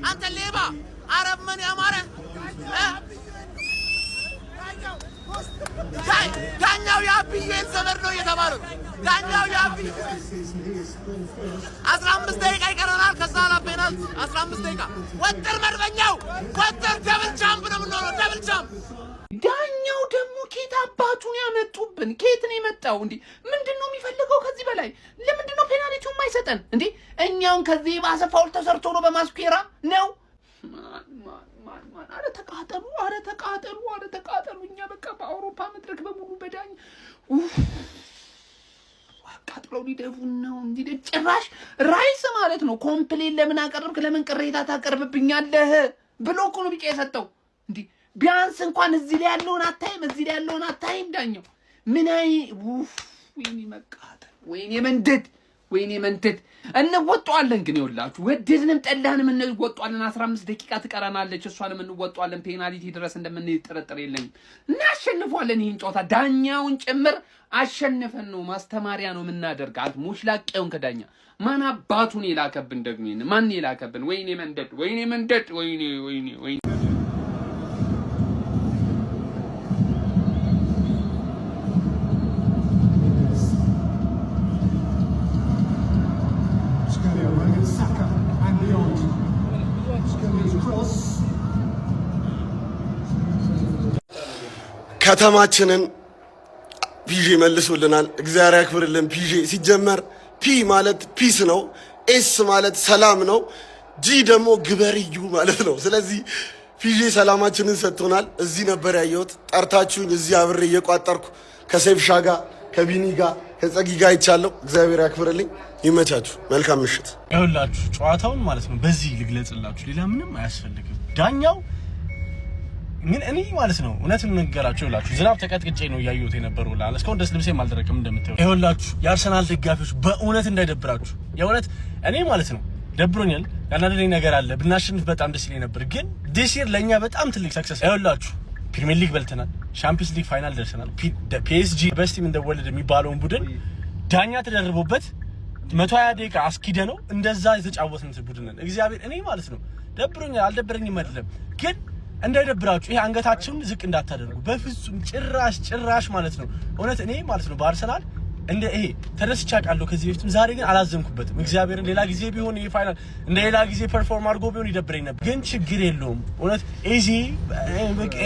አንተ ሌባ አረብ ምን ያማረ ዳኛው ያብዬን ዘመድ ነው የተባለው ዳኛው ያብዬ 15 ደቂቃ ይቀረናል ከሳላ ፔናልቲ 15 ደቂቃ ወጥር መርበኛው ወጥር ደብል ቻምፕ ነው የምንሆነው ደብል ቻምፕ ዳኛው ደግሞ ኬት አባቱን ያመጡብን ኬት ነው የመጣው እንዴ ምንድነው የሚፈልገው ከዚህ በላይ ለምንድነው ፔናልቲው የማይሰጠን እንዴ እኛውን ከዚህ ባሰ ፋውል ተሰርቶ ነው በማስኩራ ነው አረ ተቃጠሉ እኛ በቃ በአውሮፓ መድረክ በሙሉ በዳኝ አቃጥለው ሊደፉን ነው እንዴ ጭራሽ ራይስ ማለት ነው ኮምፕሌን ለምን አቀርብክ ለምን ቅሬታ ታቀርብብኛለህ ብሎ እኮ ነው ቢጫ የሰጠው እንዴ ቢያንስ እንኳን እዚህ ላይ ያለውን አታይም ዳኛው ምን አይ ወይኔ መቃጠል ወይኔ መንደድ እንወጣዋለን ግን ይወላችሁ ወደድንም ጠላንም እንወጣዋለን 15 ደቂቃ ትቀራናለች እሷንም እንወጣዋለን ፔናልቲ ድረስ እንደምንጠረጥር የለኝም እናሸንፋለን ይሄን ጨዋታ ዳኛውን ጭምር አሸንፈን ነው ማስተማሪያ ነው የምናደርጋት ሙሽላቄውን ከዳኛ ማን አባቱን ይላከብን ደግሞ ማን ይላከብን ወይኔ መንደድ ወይኔ ከተማችንን ፒጂ መልሶልናል እግዚአብሔር ያክብርልን ፒጂ ሲጀመር ፒ ማለት ፒስ ነው ኤስ ማለት ሰላም ነው ጂ ደግሞ ግበርዩ ማለት ነው ስለዚህ ፒጂ ሰላማችንን ሰጥቶናል እዚህ ነበር ያየሁት ጠርታችሁኝ እዚህ አብሬ እየቋጠርኩ ከሰይፍሻ ጋር ከቢኒ ጋር ከጸጊ ጋር ይቻለው እግዚአብሔር ያክብርልኝ ይመቻችሁ መልካም ምሽት ይሁንላችሁ ጨዋታውን ማለት ነው በዚህ ልግለጽላችሁ ሌላ ምንም አያስፈልግም ዳኛው ምን እኔ ማለት ነው እውነቱን ነገራችሁ ይላችሁ ዝናብ ተቀጥቅጬ ነው ያዩት የነበረው ላለ እስካሁን ደስ ልብሴ ማልደረቅም እንደምታዩት ይሁንላችሁ የአርሰናል ደጋፊዎች በእውነት እንዳይደብራችሁ የእውነት እኔ ማለት ነው ደብሮኛል ያናደደኝ ነገር አለ ብናሸንፍ በጣም ደስ ይለኝ ነበር ግን ዲሲር ለኛ በጣም ትልቅ ሰክሰስ ይሁንላችሁ ፕሪሚየር ሊግ በልተናል ቻምፒየንስ ሊግ ፋይናል ደርሰናል ፒኤስጂ በስቲም እንደወለደ የሚባለውን ቡድን ዳኛ ተደርቦበት 120 ደቂቃ አስኪደ ነው እንደዛ የተጫወተን ቡድን ነን እግዚአብሔር እኔ ማለት ነው ደብሮኛል አልደበረኝም አይደለም ግን እንዳይደብራችሁ ይሄ አንገታችሁን ዝቅ እንዳታደርጉ በፍጹም ጭራሽ ማለት ነው እውነት እኔ ማለት ነው በአርሰናል እንደ ይሄ ተደስቻ ቃለሁ ከዚህ በፊትም ዛሬ ግን አላዘንኩበትም እግዚአብሔርን ሌላ ጊዜ ቢሆን ይሄ ፋይናል እንደ ሌላ ጊዜ ፐርፎርም አድርጎ ቢሆን ይደብረኝ ነበር ግን ችግር የለውም እውነት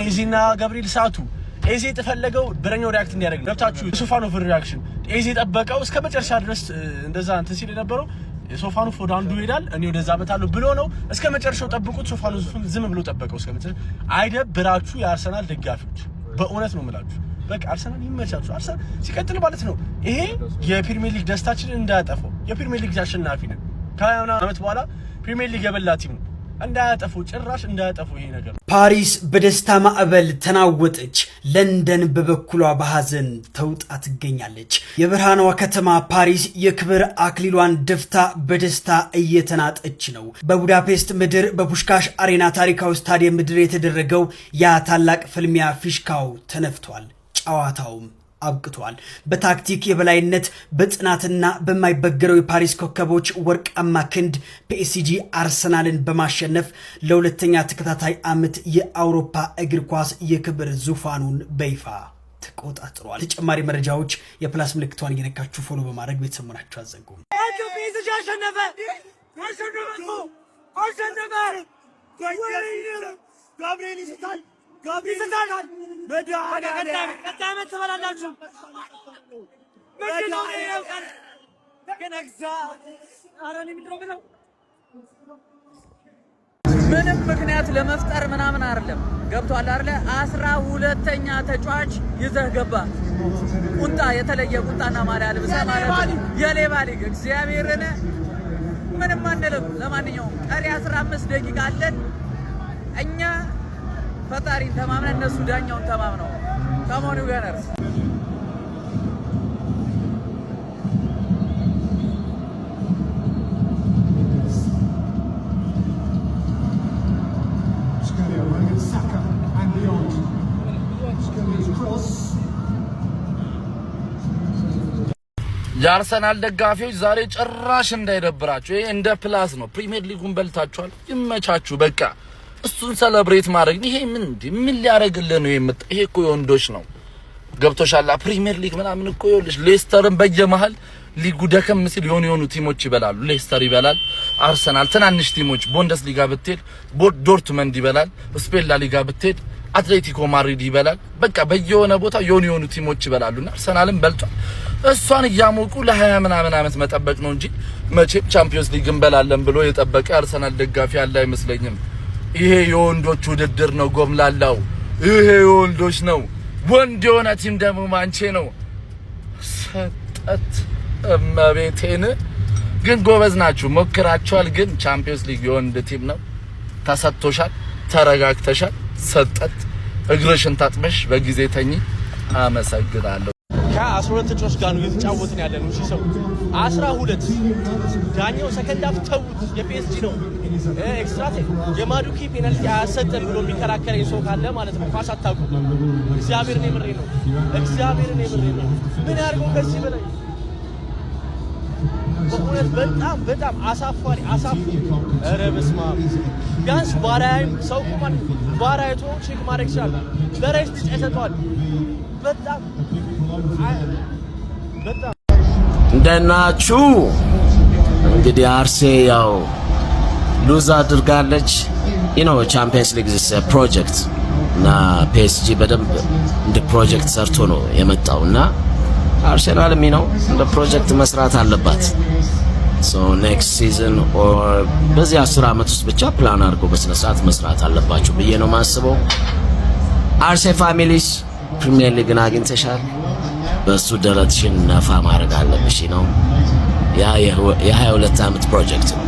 ኤዚና ገብርኤል ሳቱ ኤዚ ተፈለገው በረኛው ሪአክት እንዲያደርግ ገብታችሁ ሶፋኖቭ ሪአክሽን ኤዚ ጠበቀው እስከ መጨረሻ ድረስ እንደዛ እንትን ሲል የነበረው ሶፋኖቭ ወደ አንዱ ይሄዳል እኔ ወደዛ በታለው ብሎ ነው እስከ መጨረሻው ጠብቁት ሶፋኖቭ ዝም ብሎ ጠበቀው እስከ መጨረሻ አይደብራችሁ የአርሰናል ደጋፊዎች በእውነት ነው የምላችሁ በቃ አርሰናል ይመቻችሁ አርሰናል ሲቀጥል ማለት ነው ይሄ የፕሪሚየር ሊግ ደስታችንን እንዳያጠፋው የፕሪሚየር ሊግ አሸናፊ ነን ከአሁን አመት በኋላ ፕሪሚየር ሊግ የበላ ቲም ነው ጭራሽ እንዳያጠፉ ይሄ ነገር ፓሪስ በደስታ ማዕበል ተናወጠች ለንደን በበኩሏ በሐዘን ተውጣ ትገኛለች የብርሃኗ ከተማ ፓሪስ የክብር አክሊሏን ደፍታ በደስታ እየተናጠች ነው በቡዳፔስት ምድር በፑሽካሽ አሬና ታሪካዊ ስታዲየም ምድር የተደረገው ያ ታላቅ ፍልሚያ ፊሽካው ተነፍቷል ጨዋታውም አብቅቷል በታክቲክ የበላይነት በጽናትና በማይበገረው የፓሪስ ኮከቦች ወርቃማ ክንድ ፒኤስጂ አርሰናልን በማሸነፍ ለሁለተኛ ተከታታይ ዓመት የአውሮፓ እግር ኳስ የክብር ዙፋኑን በይፋ ተቆጣጥሯል ተጨማሪ መረጃዎች የፕላስ ምልክቷን እየነካችሁ ፎሎ በማድረግ ቤተሰብ መሆናችሁ አዘንጉ ጋብሪኤል ይስታል ይስታል ቀጣይ ዓመት ተበላላችሁ ምንድነው ያውቃል ገነግዛ አረን የሚድሮብለው ምንም ምክንያት ለመፍጠር ምናምን አይደለም ገብቷል አይደለ 12ኛ ተጫዋች ይዘህ ገባ ቁንጣ የተለየ ቁንጣና ማሊያ ልብሰ ማለት የሌባ ሊግ እግዚአብሔርን ምንም አንልም ለማንኛውም ቀሪ 15 ደቂቃ አለን እኛ ፈጣሪን ተማምነን እነሱ ዳኛውን ተማምነው ከሞኑ ገነርስ የአርሰናል ደጋፊዎች ዛሬ ጭራሽ እንዳይደብራችሁ ይሄ እንደ ፕላስ ነው ፕሪሚየር ሊጉን በልታችኋል ይመቻችሁ በቃ እሱን ሰለብሬት ማድረግ ይሄ ምን ሊያረግልህ ነው ይሄ እኮ የወንዶች ነው ገብቶሻላ ፕሪሚየር ሊግ ምናምን እኮ ይኸውልሽ ሌስተርን በየመሃል ሊጉ ደከም ሲል የሆኑ ቲሞች ይበላሉ ሌስተር ይበላል አርሰናል ትናንሽ ቲሞች ቡንደስሊጋ ብትሄድ ዶርትመንድ ይበላል ስፔን ላ ሊጋ ብትሄድ አትሌቲኮ ማድሪድ ይበላል በቃ በየሆነ ቦታ የሆኑ ቲሞች ይበላሉና አርሰናልም በልቷል እሷን ያሞቁ ለ20 ምናምን አመት መጠበቅ ነው እንጂ መቼም ቻምፒየንስ ሊግ እንበላለን ብሎ የጠበቀ አርሰናል ደጋፊ ያለ አይመስለኝም ይሄ የወንዶች ውድድር ነው ጎምላላው ይሄ የወንዶች ነው ወንድ የሆነ ቲም ደግሞ ማንቼ ነው ሰጠት እመቤቴን ግን ጎበዝ ናችሁ ሞክራችኋል ግን ቻምፒየንስ ሊግ የወንድ ቲም ነው ተሰጥቶሻል ተረጋግተሻል ሰጠት እግርሽን ታጥበሽ በጊዜ ተኝ አመሰግናለሁ ከ12 ተጫዋቾች ጋር ነው እየተጫወትን ያለነው እሺ ሰው 12 ዳኛው ሰከንድ አፍ ተውት የፒኤስጂ ነው ኤክስትራ የማዱኪ ፔናልቲ አያሰጠን ብሎ የሚከራከረኝ ሰው ካለ ማለት ነው ኳስ አታውቁ እግዚአብሔርን የምሬ ነው ምን ያርገው ከዚህ በላይ በእውነት በጣም አሳፋሪ ኧረ በስመ አብ ቢያንስ ባራይም ሰው ቆማል ባራይቶ ቼክ ማድረግ ይችላል ለራይስ ብቻ ይሰጠዋል በጣም እንደናችሁ እንግዲህ አርሴ ያው ሉዝ አድርጋለች ቻምፒየንስ ሊግ ፕሮጀክት እና ፒኤስጂ በደንብ እንደ ፕሮጀክት ሰርቶ ነው የመጣውና አርሰናልም እንደ ፕሮጀክት መስራት አለባት ሶ ኔክስት ሲዝን ኦር በዚህ 10 አመት ውስጥ ብቻ ፕላን አድርጎ በስነ ስርዓት መስራት አለባችሁ ብዬ ነው ማስበው አርሴ ፋሚሊስ ፕሪሚየር ሊግን አግኝተሻል በሱ ደረትሽን ነፋ ማድረግ አለብሽ ነው ያ የ22 አመት ፕሮጀክት ነው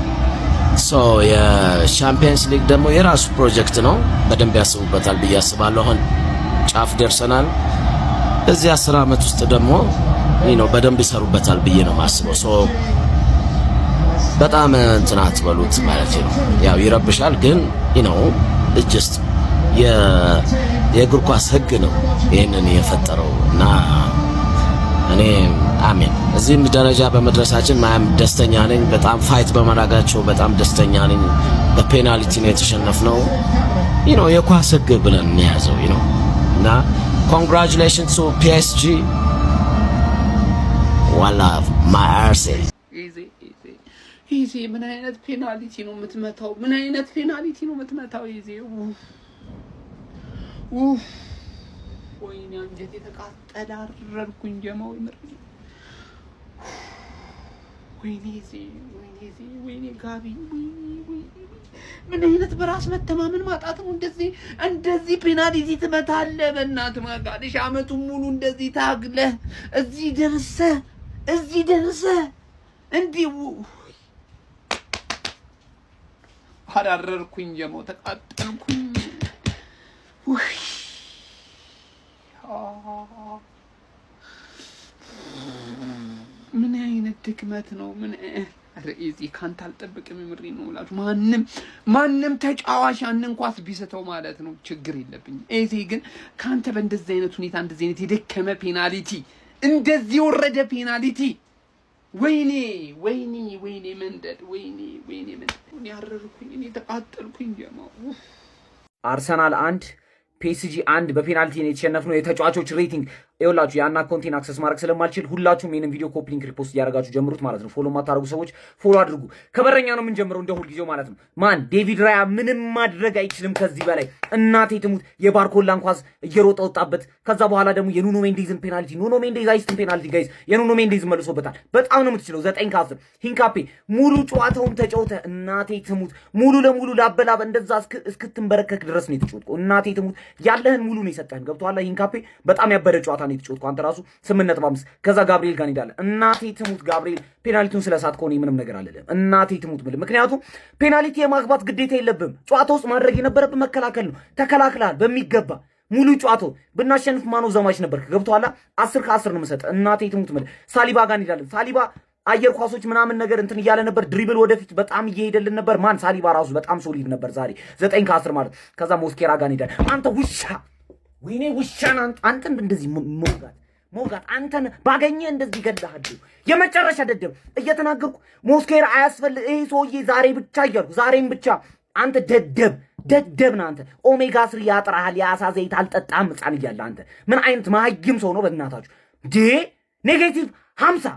ሶ የቻምፒየንስ ሊግ ደግሞ የራሱ ፕሮጀክት ነው በደንብ ያስቡበታል ብዬ አስባለሁ አሁን ጫፍ ደርሰናል በዚህ 10 አመት ውስጥ ደግሞ በደንብ ይሰሩበታል ብዬ ነው ማስበው ሶ በጣም እንትናት በሉት ማለት ነው ያው ይረብሻል ግን ጀስት የእግር ኳስ ህግ ነው ይሄንን የፈጠረው እና እኔ አሜን እዚህም ደረጃ በመድረሳችን ማም ደስተኛ ነኝ በጣም ፋይት በማድረጋቸው በጣም ደስተኛ ነኝ በፔናልቲ ነው የተሸነፍነው የኳስ ህግ ብለን እንያዘው እና congratulations to PSG wala my Arsenal ይዜ ምን አይነት ፔናልቲ ነው የምትመታው ይዜ ወይኔ አንጀቴ ተቃጠለ አረርኩኝ ጀማው ይመር ወይኔ ጋቢ ምን አይነት በራስ መተማመን ማጣት ነው እንደዚህ ፔናልቲ ትመታለህ በእናትህ ማጋደሽ አመቱን ሙሉ እንደዚህ ታግለ እዚህ ደርሰህ እንዲው አራረርኩኝ ጀማው ተቃጠልኩኝ ምን አይነት ድክመት ነው ረኢዚ ካንተ አልጠብቅም ምሪ ነው ብላችሁ ማንም ተጫዋች ያንን ኳስ ቢሰተው ማለት ነው ችግር የለብኝም እዚህ ግን ካንተ በእንደዚህ አይነት ሁኔታ እንደዚህ አይነት የደከመ ፔናልቲ እንደዚህ ወረደ ፔናልቲ ወይኔ መንደድ ያረርኩኝ እኔ ተቃጠልኩኝ ጀማው አርሰናል 1 ፒኤስጂ 1 በፔናልቲ ነው የተሸነፈው የተጫዋቾች ሬቲንግ ይኸውላችሁ ያን አካውንቴን አክሰስ ማድረግ ስለማልችል ሁላችሁም ይሄንን ቪዲዮ ኮፒ ሊንክ ሪፖስት ያደርጋችሁ ጀምሩት ማለት ነው ፎሎ ማታረጉ ሰዎች ፎሎ አድርጉ ከበረኛ ነው ምን ጀምረው እንደ ሁሉ ጊዜው ማለት ነው ማን ዴቪድ ራያ ምንም ማድረግ አይችልም ከዚህ በላይ እናቴ ትሙት የባርኮላን ኳስ እየሮጠ ወጣበት ከዛ በኋላ ደግሞ የኑኖ ሜንዴዝን ፔናልቲ ኑኖ ሜንዴዝ አይስትን ፔናልቲ ጋይስ የኑኖ ሜንዴዝ መልሶበታል በጣም ነው የምትችለው 9 ከ10 ሂንካፔ ሙሉ ጨዋታውን ተጫውተ እናቴ ትሙት ሙሉ ለሙሉ ላበላብ እንደዛ እስክትንበረከክ ድረስ ነው የተጫወተው እናቴ ትሙት ያለህን ሙሉ ነው የሰጠህን ገብቶሃል ሂንካፔ በጣም ያበደ ጨዋታ ነው የተጫወተው አንተ ራሱ 8.5 ከዛ ጋብሪኤል ጋር እንሄዳለን እናቴ ትሙት ጋብሪኤል ፔናልቲውን ስለሳት ከሆነ ምንም ነገር አለለም እናቴ ትሙት ምክንያቱም ፔናልቲ የማግባት ግዴታ የለብም ጨዋታ ውስጥ ማድረግ የነበረብህ መከላከል ነው ተከላክላል በሚገባ ሙሉ ጨዋታው ብናሸንፍ ማኖ ዘማች ነበር ገብቶሃል 10 ከ10 ነው የምሰጥ እናቴ ትሙት ሳሊባ ጋር እንሄዳለን ሳሊባ አየር ኳሶች ምናምን ነገር እንትን እያለ ነበር ድሪብል ወደፊት በጣም እየሄደልን ነበር ማን ሳሊባ ራሱ በጣም ሶሊድ ነበር ዛሬ 9 ከ10 ማለት ከዛ ሞስኬራ ጋር እንሄዳለን አንተ ውሻ ወይኔ ውሻን አንተ እንደዚህ መውጋት ሞጋት አንተን ባገኘ እንደዚህ ገድልሃለሁ። የመጨረሻ ደደብ እየተናገርኩ ሞስኬራ አያስፈልግ ይሄ ሰውዬ ዛሬ ብቻ እያልኩ ዛሬም ብቻ አንተ ደደብ ነህ አንተ። ኦሜጋ 3 ያጥራሃል። የአሳ ዘይት አልጠጣም ህፃን እያለ አንተ ምን አይነት ማህይም ሰው ነው በእናታችሁ? ኔጌቲቭ 50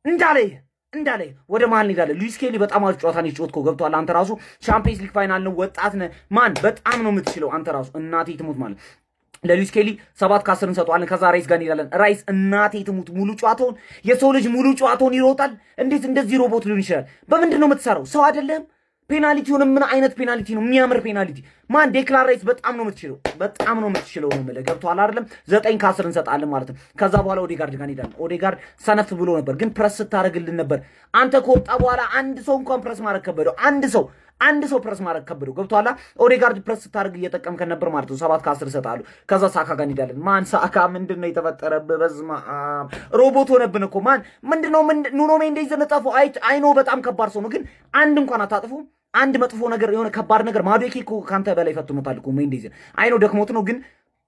እንዳለ ወደ መሀል እንሄዳለን። ሉዊስ ኬሊ በጣም አሪፍ ጨዋታ ነው የጨዋታው ገብቷል። አንተ ራሱ ቻምፒየንስ ሊግ ፋይናል ነው ወጣት ነህ ማን በጣም ነው የምትችለው አንተ ራሱ እናቴ ትሙት ማለት ለሉዊስ ኬሊ 7 ከ10 እንሰጠዋለን። ከዛ ራይስ ጋር እንሄዳለን። ራይስ እናቴ ትሙት ሙሉ ጨዋታውን የሰው ልጅ ሙሉ ጨዋታውን ይሮጣል። እንዴት እንደዚህ ሮቦት ሊሆን ይችላል? በምንድን ነው የምትሰራው? ሰው አይደለም። ፔናልቲውን ምን አይነት ፔናልቲ ነው? የሚያምር ፔናልቲ ማን ዴክላን ራይስ በጣም ነው የምትችለው ነው የምልህ ገብቶሃል አይደለም? 9 ከ10 እንሰጣለን ማለት ነው። ከዛ በኋላ ኦዴጋርድ ጋር እንሄዳለን። ኦዴጋርድ ሰነፍ ብሎ ነበር ግን ፕረስ ስታደርግልን ነበር። አንተ ከወጣ በኋላ አንድ ሰው እንኳን ፕረስ ማድረግ ከበደው። አንድ ሰው ፕረስ ማድረግ ከበደው ገብቶሃል? ኦዴጋርድ ፕረስ ስታደርግ እየጠቀምከን ነበር ማለት ነው። 7 ከ10 እንሰጣለን። ከዛ ሳካ ጋር እንሄዳለን። ማን ሳካ ምንድነው የተፈጠረብህ? በዝማ ሮቦት ሆነብን እኮ ማን ምንድነው? ኑኖ ሜንዴዝ ነጣፈው አይኖ በጣም ከባድ ሰው ነው ግን አንድ እንኳን አታጥፉ። አንድ መጥፎ ነገር የሆነ ከባድ ነገር ማዶኬ እኮ ካንተ በላይ ፈትኖታል እኮ ሜንዴዝ አይኖ ደክሞት ነው ግን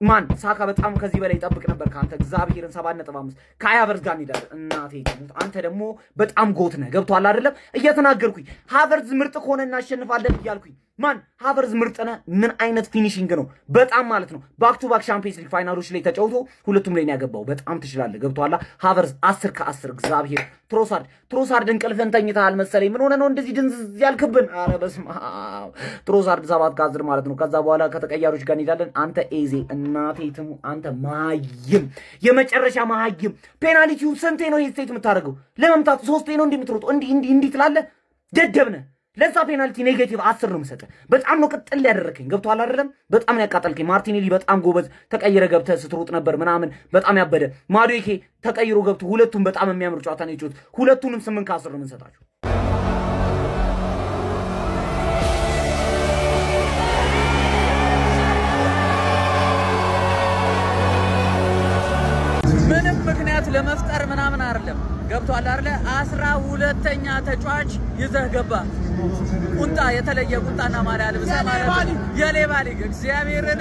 ማን ሳካ በጣም ከዚህ በላይ ይጠብቅ ነበር ካንተ። እግዚአብሔርን 7.5 ከአይ ሃቨርዝ ጋር እንሄዳለን። እናቴ አንተ ደግሞ በጣም ጎት ነህ ገብቶሃል አይደለም? እየተናገርኩኝ ሃቨርዝ ምርጥ ከሆነ እናሸንፋለን እያልኩኝ ማን ሃቨርዝ ምርጥ ነህ። ምን አይነት ፊኒሺንግ ነው በጣም ማለት ነው። ባክ ቱ ባክ ቻምፒየንስ ሊግ ፋይናሎች ላይ ተጫውቶ ሁለቱም ላይ ነው ያገባው። በጣም ትችላለህ ገብቶሃል? ሃቨርዝ 10 ከ10 እግዚአብሔር። ትሮሳርድ እንቅልፍን ተኝተሃል መሰለኝ። ምን ሆነ ነው እንደዚህ ድንዝዝ ያልክብን? ኧረ በስመ አብ። ትሮሳርድ 7 ከ10 ማለት ነው። ከዛ በኋላ ከተቀያሪዎች ጋር እንሄዳለን። አንተ ኤዜ እናቴ ትሙ አንተ ማይም የመጨረሻ ማይም። ፔናልቲው ስንቴ ነው ይሄ ስቴት የምታደርገው? ለመምታት 3 ነው እንደምትሮጠው እንዲህ ትላለህ። ደደብ ነህ። ለዛ ፔናልቲ ኔጌቲቭ 10 ነው የምሰጠህ። በጣም ነው ቅጥል ያደረከኝ ገብቶሃል አይደለም? በጣም ነው ያቃጠልከኝ። ማርቲኔሊ በጣም ጎበዝ ተቀይረ ገብተህ ስትሮጥ ነበር ምናምን በጣም ያበደ። ማዶኬ ተቀይሮ ገብቶ ሁለቱም በጣም የሚያምር ጨዋታ ነው የጨዋታው። ሁለቱንም 8 ከ10 ነው የምንሰጣቸው። ምንም ምክንያት ለመፍጠር ምናምን አይደለም ገብቷል አይደለ? 12ኛ ተጫዋች ይዘህ ገባ። ቁጣ የተለየ ቁጣና ማሊያ ልብሰህ ማለት የሌባ ሊግ እግዚአብሔርን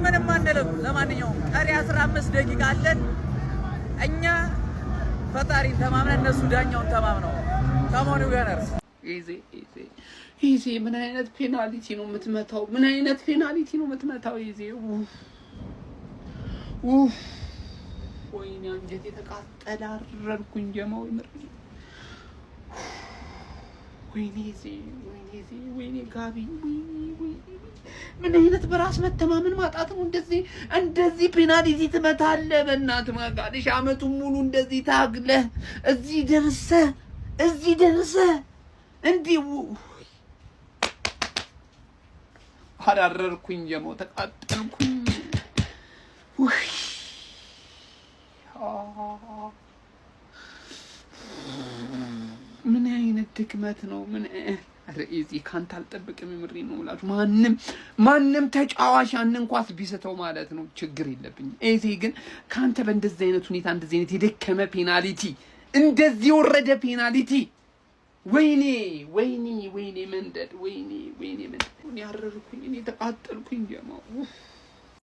ምንም አንልም። ለማንኛውም ቀሪ 15 ደቂቃ አለን። እኛ ፈጣሪን ተማምነን እነሱ ዳኛውን ተማምነው ከሞኑ ገነርስ ይዜ ምን አይነት ፔናልቲ ነው የምትመታው? ምን አይነት ፔናልቲ ነው የምትመታው? ይዜ ወይኔ አንጀቴ ተቃጠለ። አረርኩኝ ጀማው ምር ወይኔ ጋቢ ምን አይነት በራስ መተማመን ማጣት ነው? እንደዚህ ፔናልቲ ትመታለህ? በእናትህ ማጋለሽ አመቱን ሙሉ እንደዚህ ታግለህ እዚህ ደርሰህ እንዲህ አረርኩኝ ጀማው ተቃጠልኩኝ። ምን አይነት ድክመት ነው? ምን ረኢዚ ካንተ አልጠብቅም። ምሪ ነው ማለት ማንም ተጫዋች አንን ኳስ ቢስተው ማለት ነው ችግር የለብኝ። ኤዚ ግን ካንተ በእንደዚህ አይነት ሁኔታ እንደዚህ አይነት የደከመ ፔናልቲ እንደዚህ ወረደ ፔናልቲ ወይኔ መንደድ ወይኔ መንደድ ያረርኩኝ እኔ ተቃጠልኩኝ ጀማው